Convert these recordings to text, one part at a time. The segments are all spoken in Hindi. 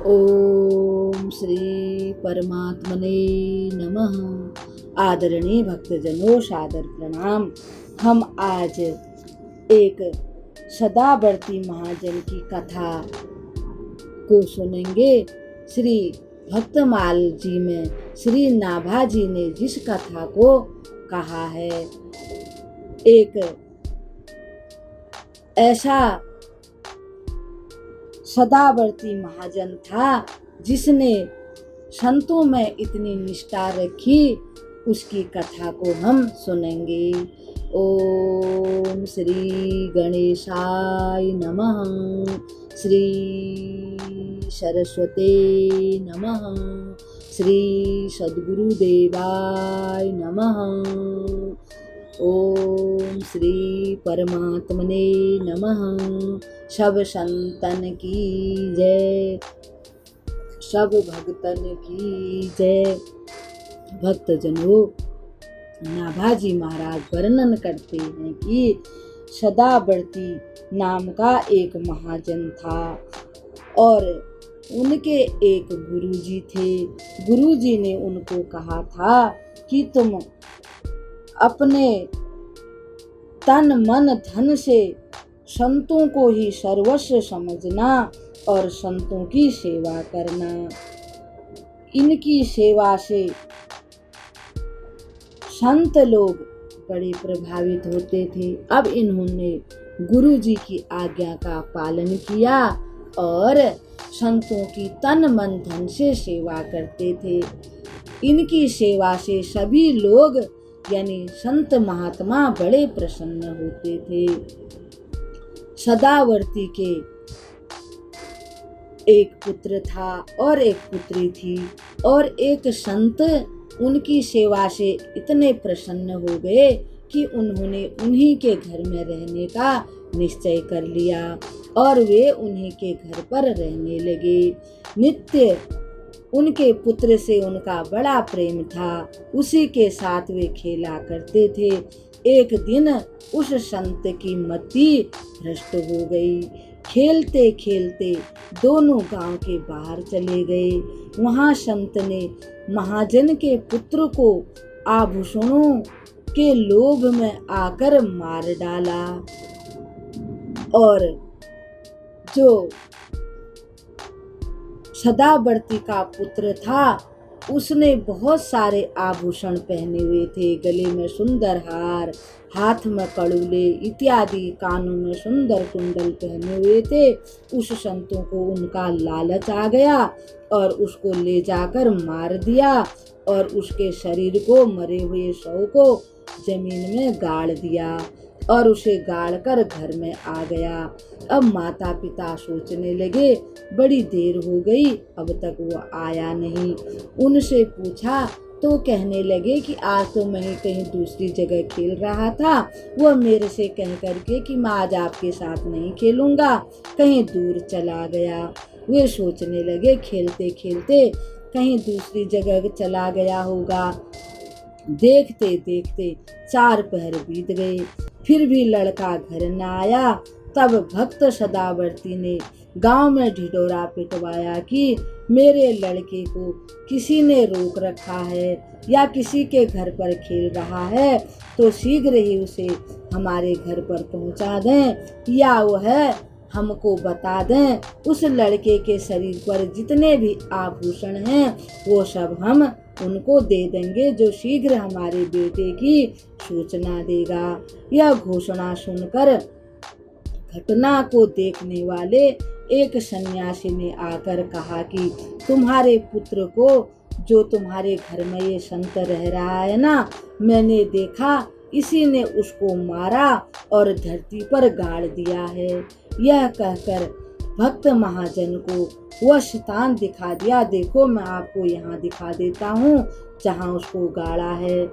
ओम श्री परमात्मने नमः। आदरणीय भक्तजनों, सादर प्रणाम। हम आज एक सदावर्ती महाजन की कथा को सुनेंगे। श्री भक्तमाल जी में श्री नाभा जी ने जिस कथा को कहा है, एक ऐसा सदावर्ती महाजन था जिसने संतों में इतनी निष्ठा रखी, उसकी कथा को हम सुनेंगे। ओम श्री गणेशाय नमः, श्री सरस्वते नमः, श्री सद्गुरुदेवाय नमः। ओम श्री परमात्मने नमः। सब संतन की जय, सब भक्तन की जय। भक्तजनों, नाभाजी महाराज वर्णन करते हैं कि सदावर्ती नाम का एक महाजन था और उनके एक गुरुजी थे। गुरुजी ने उनको कहा था कि तुम अपने तन मन धन से संतों को ही सर्वस्व समझना और संतों की सेवा करना। इनकी सेवा से संत लोग बड़े प्रभावित होते थे। अब इन्होंने गुरु जी की आज्ञा का पालन किया और संतों की तन मन धन से सेवा करते थे। इनकी सेवा से सभी लोग यानी संत महात्मा बड़े प्रसन्न होते थे। सदावर्ती के एक पुत्र था और एक पुत्री थी और एक संत उनकी सेवा से इतने प्रसन्न हो गए कि उन्होंने उन्हीं के घर में रहने का निश्चय कर लिया और वे उन्हीं के घर पर रहने लगे। नित्य उनके पुत्र से उनका बड़ा प्रेम था, उसी के साथ वे खेला करते थे। एक दिन उस संत की मति भ्रष्ट हो गई। खेलते खेलते दोनों गांव के बाहर चले गए। वहां संत ने महाजन के पुत्र को आभूषणों के लोभ में आकर मार डाला और जो सदावर्ती का पुत्र था उसने बहुत सारे आभूषण पहने हुए थे, गले में सुंदर हार, हाथ में कड़ूले इत्यादि, कानों में सुंदर कुंडल पहने हुए थे। उस संतों को उनका लालच आ गया और उसको ले जाकर मार दिया और उसके शरीर को, मरे हुए शव को जमीन में गाड़ दिया और उसे गाड़कर घर में आ गया। अब माता पिता सोचने लगे बड़ी देर हो गई, अब तक वो आया नहीं। उनसे पूछा तो कहने लगे कि आज तो मैं कहीं दूसरी जगह खेल रहा था, वो मेरे से कह करके कि मैं आज आपके साथ नहीं खेलूंगा, कहीं दूर चला गया। वे सोचने लगे खेलते खेलते कहीं दूसरी जगह चला गया होगा। देखते देखते 4 पहर बीत गए, फिर भी लड़का घर न आया। तब भक्त सदावर्ती ने गांव में ढिढोरा पिटवाया कि मेरे लड़के को किसी ने रोक रखा है या किसी के घर पर खेल रहा है, तो शीघ्र ही उसे हमारे घर पर पहुंचा दें या वह हमको बता दें। उस लड़के के शरीर पर जितने भी आभूषण हैं वो सब हम उनको दे देंगे जो शीघ्र हमारे बेटे की सूचना देगा। यह घोषणा सुनकर घटना को देखने वाले एक सन्यासी ने आकर कहा कि तुम्हारे पुत्र को, जो तुम्हारे घर में ये संत रह रहा है ना, मैंने देखा इसी ने उसको मारा और धरती पर गाड़ दिया है। यह कहकर भक्त महाजन को वह स्थान दिखा दिया। देखो मैं आपको यहाँ दिखा देता हूँ जहाँ उसको गाड़ा है।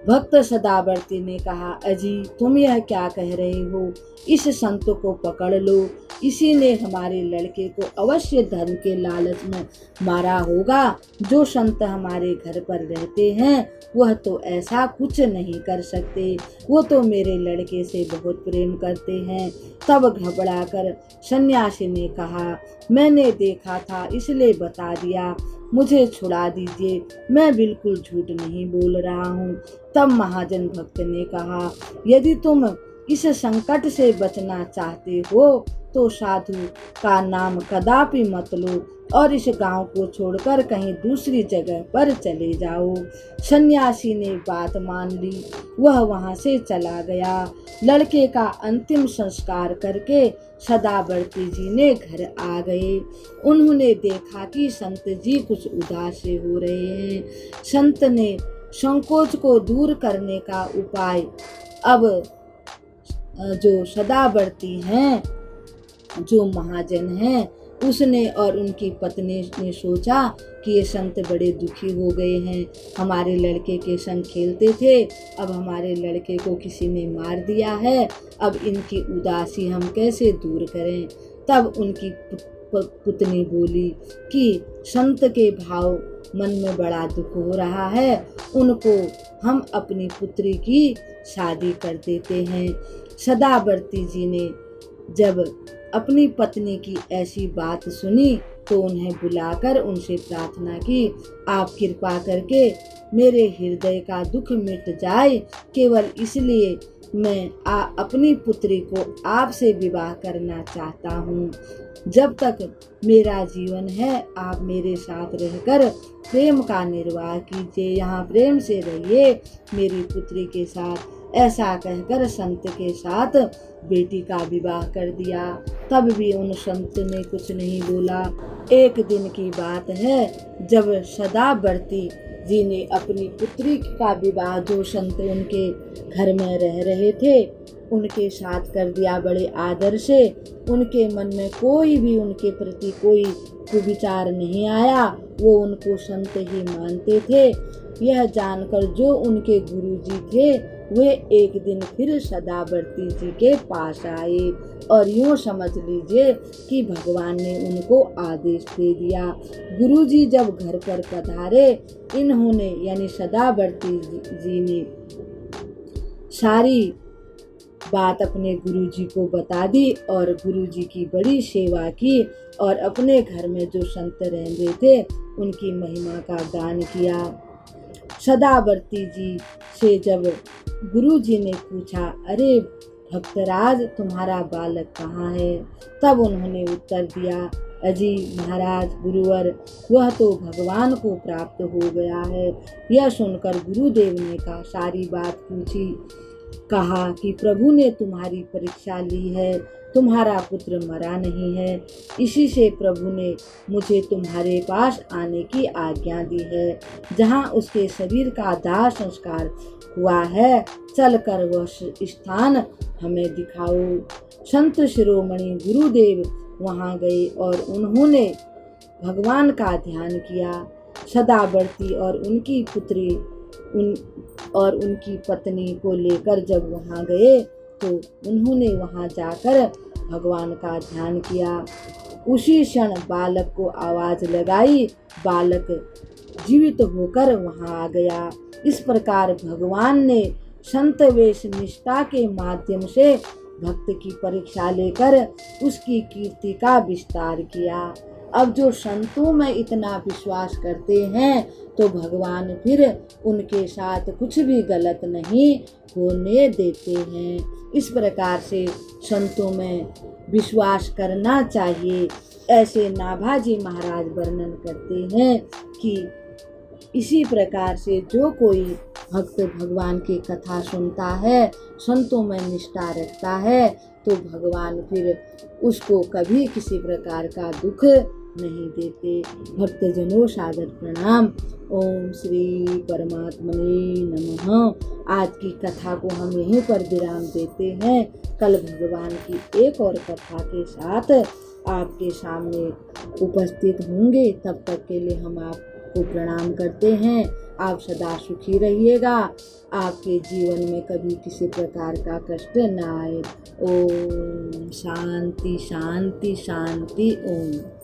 भक्त सदावर्ती ने कहा, अजी तुम यह क्या कह रहे हो, इस संत को पकड़ लो, इसी ने हमारे लड़के को अवश्य धन के लालच में मारा होगा। जो संत हमारे घर पर रहते हैं वह तो ऐसा कुछ नहीं कर सकते, वो तो मेरे लड़के से बहुत प्रेम करते हैं। तब घबराकर सन्यासी ने कहा, मैंने देखा था इसलिए बता दिया, मुझे छुड़ा दीजिए, मैं बिल्कुल झूठ नहीं बोल रहा हूँ। तब महाजन भक्त ने कहा, यदि तुम इस संकट से बचना चाहते हो तो साधु का नाम कदापि मत लो और इस गांव को छोड़कर कहीं दूसरी जगह पर चले जाओ। सन्यासी ने बात मान ली, वह वहां से चला गया। लड़के का अंतिम संस्कार करके सदावर्ती जी ने घर आ गए। उन्होंने देखा कि संत जी कुछ उदास से हो रहे हैं। संत ने संकोच को दूर करने का उपाय अब जो सदावर्ती हैं, जो महाजन हैं, उसने और उनकी पत्नी ने सोचा कि ये संत बड़े दुखी हो गए हैं, हमारे लड़के के संग खेलते थे, अब हमारे लड़के को किसी ने मार दिया है, अब इनकी उदासी हम कैसे दूर करें। तब उनकी पुतनी बोली कि संत के भाव मन में बड़ा दुख हो रहा है, उनको हम अपनी पुत्री की शादी कर देते हैं। सदावर्ती जी ने जब अपनी पत्नी की ऐसी बात सुनी तो उन्हें बुलाकर उनसे प्रार्थना की, आप कृपा करके मेरे हृदय का दुख मिट जाए, केवल इसलिए मैं अपनी पुत्री को आपसे विवाह करना चाहता हूँ। जब तक मेरा जीवन है आप मेरे साथ रहकर प्रेम का निर्वाह कीजिए, यहाँ प्रेम से रहिए मेरी पुत्री के साथ। ऐसा कहकर संत के साथ बेटी का विवाह कर दिया। तब भी उन संत ने कुछ नहीं बोला। एक दिन की बात है, जब सदावर्ती जी ने अपनी पुत्री का विवाह जो संत उनके घर में रह रहे थे उनके साथ कर दिया बड़े आदर से। उनके मन में कोई भी उनके प्रति कोई कुविचार नहीं आया, वो उनको संत ही मानते थे। यह जानकर जो उनके गुरुजी थे वे एक दिन फिर सदावर्ती जी के पास आए और यूँ समझ लीजिए कि भगवान ने उनको आदेश दे दिया। गुरुजी जब घर पर पधारे, इन्होंने यानी सदावर्ती जी ने सारी बात अपने गुरुजी को बता दी और गुरुजी की बड़ी सेवा की और अपने घर में जो संत रहते थे उनकी महिमा का गान किया। सदावर्ती जी से जब गुरुजी ने पूछा, अरे भक्तराज तुम्हारा बालक कहाँ है? तब उन्होंने उत्तर दिया, अजी महाराज गुरुवर, वह तो भगवान को प्राप्त हो गया है। यह सुनकर गुरुदेव ने कहा सारी बात पूछी, कहा कि प्रभु ने तुम्हारी परीक्षा ली है, तुम्हारा पुत्र मरा नहीं है, इसी से प्रभु ने मुझे तुम्हारे पास आने की आज्ञा दी है। जहाँ उसके शरीर का दाह संस्कार हुआ है, चलकर वह स्थान हमें दिखाओ। संत शिरोमणि गुरुदेव वहाँ गए और उन्होंने भगवान का ध्यान किया। सदावर्ती और उनकी पुत्री और उनकी पत्नी को लेकर जब वहाँ गए तो उन्होंने वहाँ जाकर भगवान का ध्यान किया। उसी क्षण बालक को आवाज़ लगाई, बालक जीवित होकर वहाँ आ गया। इस प्रकार भगवान ने संत वेश निष्ठा के माध्यम से भक्त की परीक्षा लेकर उसकी कीर्ति का विस्तार किया। अब जो संतों में इतना विश्वास करते हैं तो भगवान फिर उनके साथ कुछ भी गलत नहीं होने देते हैं। इस प्रकार से संतों में विश्वास करना चाहिए। ऐसे नाभाजी महाराज वर्णन करते हैं कि इसी प्रकार से जो कोई भक्त भगवान की कथा सुनता है, संतों में निष्ठा रखता है, तो भगवान फिर उसको कभी किसी प्रकार का दुख नहीं देते। भक्तजनों सादर प्रणाम। ओम श्री परमात्मने नमः। आज की कथा को हम यहीं पर विराम देते हैं। कल भगवान की एक और कथा के साथ आपके सामने उपस्थित होंगे। तब तक के लिए हम आपको आपको प्रणाम करते हैं। आप सदा सुखी रहिएगा, आपके जीवन में कभी किसी प्रकार का कष्ट न आए। ओम शांति शांति शांति ओम।